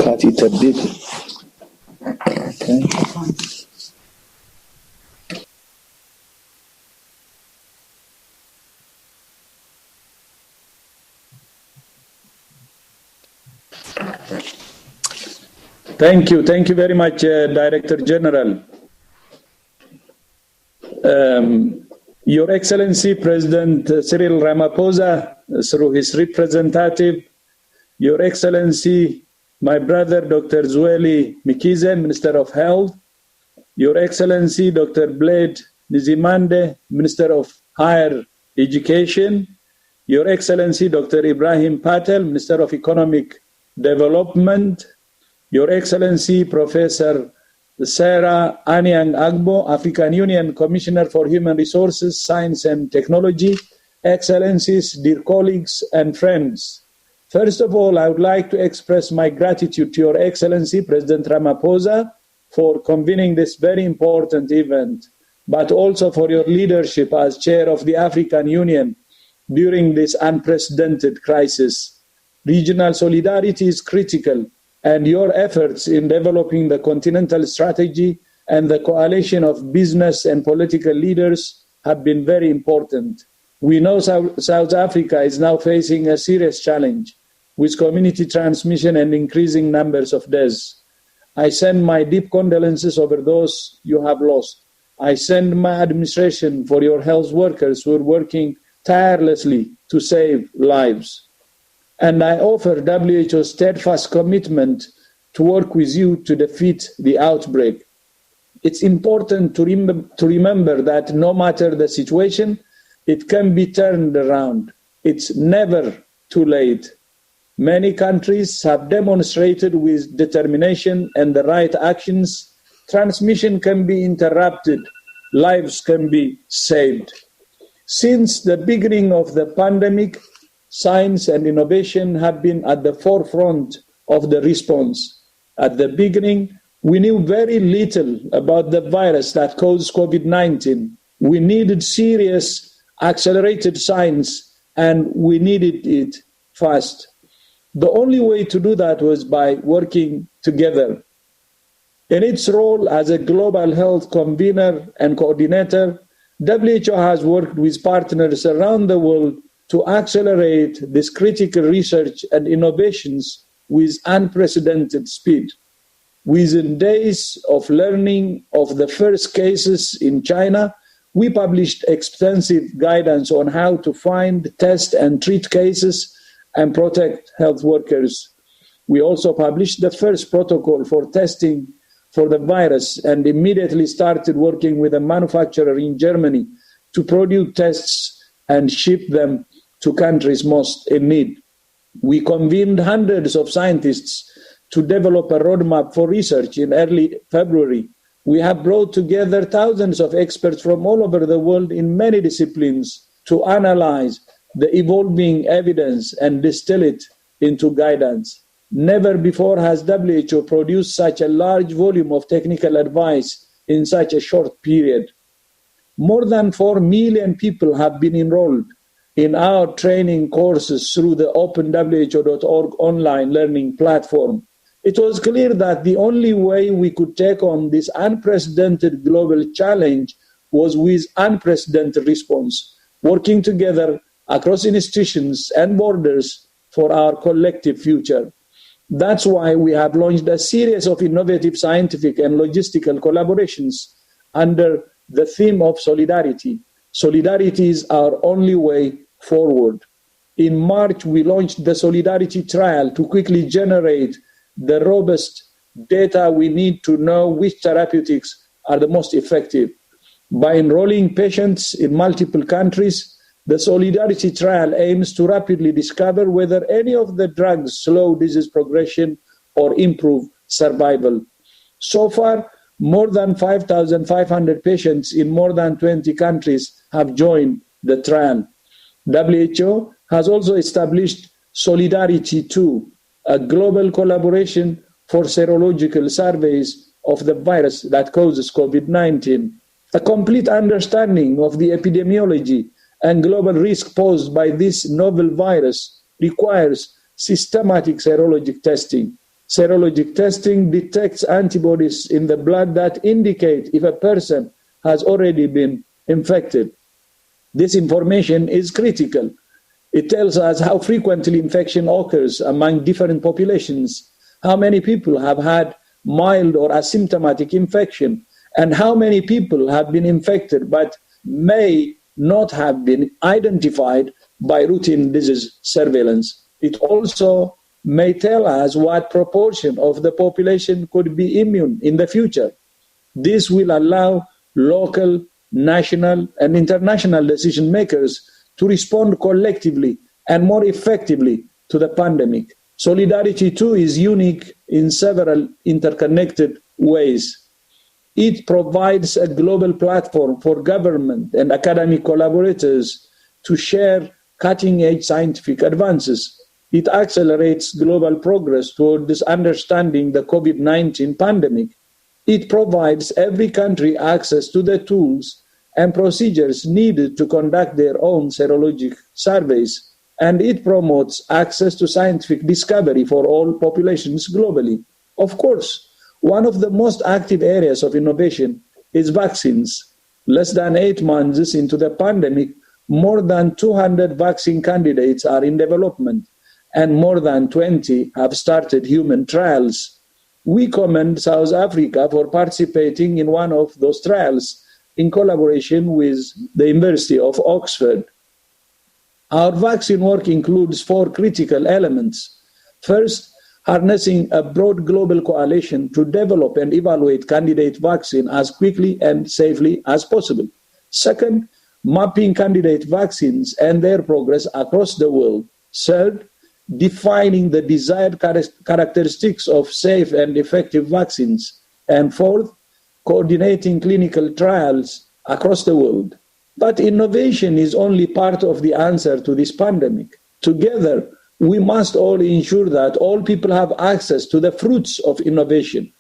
የካቲት አዲት Thank you very much, Director General. Your Excellency President Cyril Ramaphosa, through his representative, Your Excellency, my brother Dr. Zweli Mkhize, Minister of Health, Your Excellency Dr. Blade Nzimande, Minister of Higher Education, Your Excellency Dr. Ibrahim Patel, Minister of Economic Development, Your Excellency Professor Sarah Anyang Agbo, African Union Commissioner for Human Resources, Science and Technology, Excellencies, dear colleagues and friends. First of all, I would like to express my gratitude to Your Excellency President Ramaphosa for convening this very important event, but also for your leadership as Chair of the African Union during this unprecedented crisis. Regional solidarity is critical, and your efforts in developing the continental strategy and the coalition of business and political leaders have been very important. We know South Africa is now facing a serious challenge with community transmission and increasing numbers of deaths. I send my deep condolences over those you have lost. I send my admiration for your health workers who are working tirelessly to save lives. And I offer WHO's steadfast commitment to work with you to defeat the outbreak. It's important to remember that no matter the situation, it can be turned around. It's never too late. Many countries have demonstrated with determination and the right actions, transmission can be interrupted, lives can be saved. Since the beginning of the pandemic, science and innovation have been at the forefront of the response. At the beginning, we knew very little about the virus that caused COVID-19. We needed serious, accelerated science, and we needed it fast. The only way to do that was by working together. In its role as a global health convener and coordinator, WHO has worked with partners around the world to accelerate this critical research and innovations with unprecedented speed. Within days of learning of the first cases in China, we published extensive guidance on how to find, test, and treat cases and protect health workers. We also published the first protocol for testing for the virus and immediately started working with a manufacturer in Germany to produce tests and ship them to countries most in need. We convened hundreds of scientists to develop a roadmap for research in early February. We have brought together thousands of experts from all over the world in many disciplines to analyze the evolving evidence and distill it into guidance. Never before has WHO produced such a large volume of technical advice in such a short period. More than 4 million people have been enrolled in our training courses through the openwho.org online learning platform. It was clear that the only way we could take on this unprecedented global challenge was with unprecedented response, working together across institutions and borders for our collective future. That's why we have launched a series of innovative scientific and logistical collaborations under the theme of solidarity. Solidarity is our only way forward. In March, we launched the Solidarity Trial to quickly generate the robust data we need to know which therapeutics are the most effective. By enrolling patients in multiple countries, the Solidarity Trial aims to rapidly discover whether any of the drugs slow disease progression or improve survival. So far, more than 5,500 patients in more than 20 countries have joined the trial. WHO has also established Solidarity 2, a global collaboration for serological surveys of the virus that causes COVID-19. A complete understanding of the epidemiology and global risk posed by this novel virus requires systematic serologic testing. Serologic testing detects antibodies in the blood that indicate if a person has already been infected. This information is critical. It tells us how frequently infection occurs among different populations, how many people have had mild or asymptomatic infection, and how many people have been infected but may not have been identified by routine disease surveillance. It also may tell us what proportion of the population could be immune in the future. This will allow local, national, and international decision makers to respond collectively and more effectively to the pandemic. Solidarity, too, is unique in several interconnected ways. It provides a global platform for government and academic collaborators to share cutting-edge scientific advances. It accelerates global progress towards understanding the COVID-19 pandemic. It provides every country access to the tools and procedures needed to conduct their own serologic surveys, and it promotes access to scientific discovery for all populations globally. Of course, one of the most active areas of innovation is vaccines. Less than 8 months into the pandemic, more than 200 vaccine candidates are in development, and more than 20 have started human trials. We commend South Africa for participating in one of those trials in collaboration with the University of Oxford. Our vaccine work includes 4 critical elements. First, harnessing a broad global coalition to develop and evaluate candidate vaccine as quickly and safely as possible. Second, mapping candidate vaccines and their progress across the world. Third, defining the desired characteristics of safe and effective vaccines. And fourth, coordinating clinical trials across the world. But innovation is only part of the answer to this pandemic. Together, we must all ensure that all people have access to the fruits of innovation.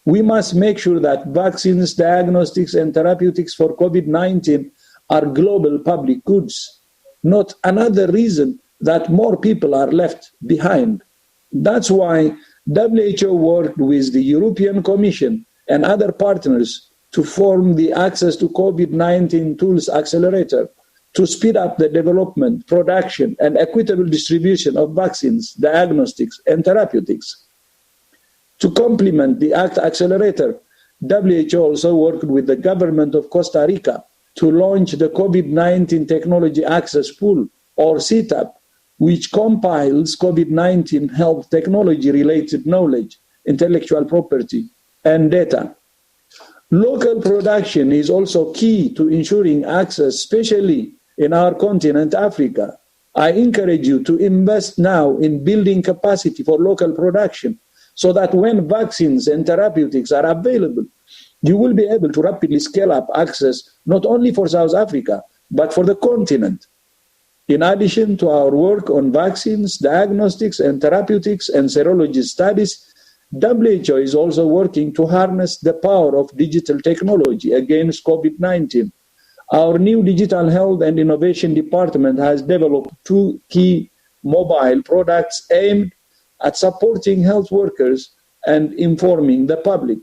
We must make sure that vaccines, diagnostics, and therapeutics for COVID-19 are global public goods, not another reason that more people are left behind. That's why WHO worked with the European Commission and other partners to form the Access to COVID-19 Tools Accelerator to speed up the development, production, and equitable distribution of vaccines, diagnostics, and therapeutics. To complement the ACT Accelerator, WHO also worked with the government of Costa Rica to launch the COVID-19 Technology Access Pool, or CTAP, which compiles COVID-19 health technology-related knowledge, intellectual property, and data. Local production is also key to ensuring access, especially in our continent, Africa. I encourage you to invest now in building capacity for local production so that when vaccines and therapeutics are available, you will be able to rapidly scale up access not only for South Africa, but for the continent. In addition to our work on vaccines, diagnostics, and therapeutics and serology studies, WHO is also working to harness the power of digital technology against COVID-19. Our new Digital Health and Innovation Department has developed 2 key mobile products aimed at supporting health workers and informing the public.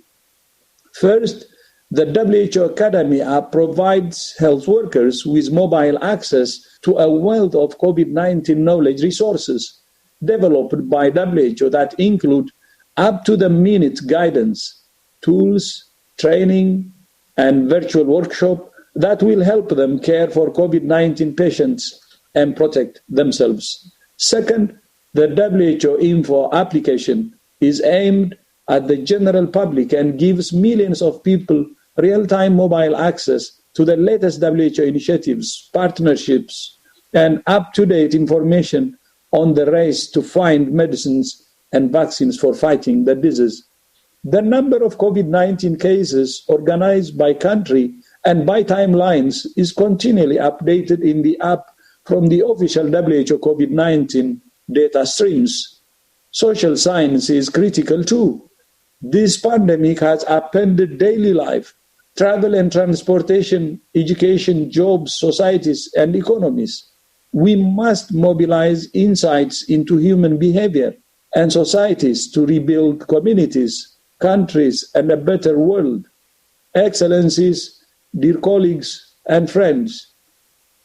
First, the WHO Academy app provides health workers with mobile access to a wealth of COVID-19 knowledge resources developed by WHO that include up-to-the-minute guidance, tools, training, and virtual workshop that will help them care for COVID-19 patients and protect themselves. Second, the WHO Info application is aimed at the general public and gives millions of people real-time mobile access to the latest WHO initiatives, partnerships, and up-to-date information on the race to find medicines and vaccines for fighting the disease. The number of COVID-19 cases organized by country and by timelines is continually updated in the app from the official WHO COVID-19 data streams. Social science is critical too. This pandemic has upended daily life, travel and transportation, education, jobs, societies, and economies. We must mobilize insights into human behavior, and societies to rebuild communities, countries, and a better world. Excellencies, dear colleagues and friends,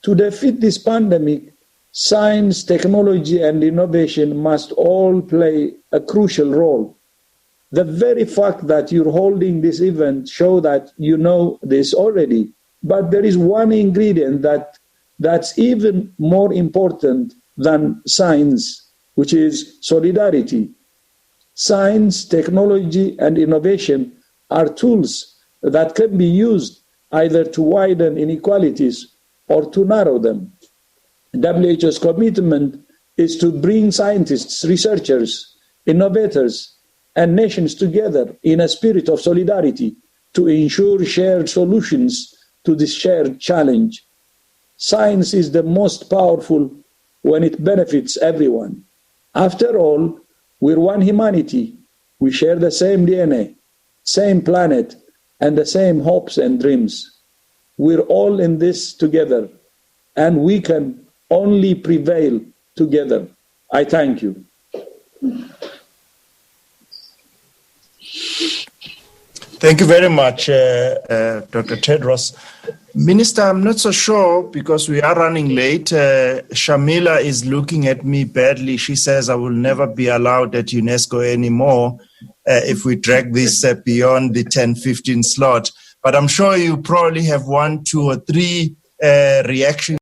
to defeat this pandemic, science, technology, and innovation must all play a crucial role. The very fact that you're holding this event shows that you know this already. But there is one ingredient that's even more important than science, which is solidarity. Science, technology, and innovation are tools that can be used either to widen inequalities or to narrow them. WHO's commitment is to bring scientists, researchers, innovators, and nations together in a spirit of solidarity to ensure shared solutions to this shared challenge. Science is the most powerful when it benefits everyone. After all, we're one humanity. We share the same DNA, same planet, and the same hopes and dreams. We're all in this together, and we can only prevail together. I thank you. Thank you very much, Dr. Tedros. Minister, I'm not so sure because we are running late. Shamila is looking at me badly. She says I will never be allowed at UNESCO anymore if we drag this beyond the 10:15 slot. But I'm sure you probably have 1, 2, or 3 reactions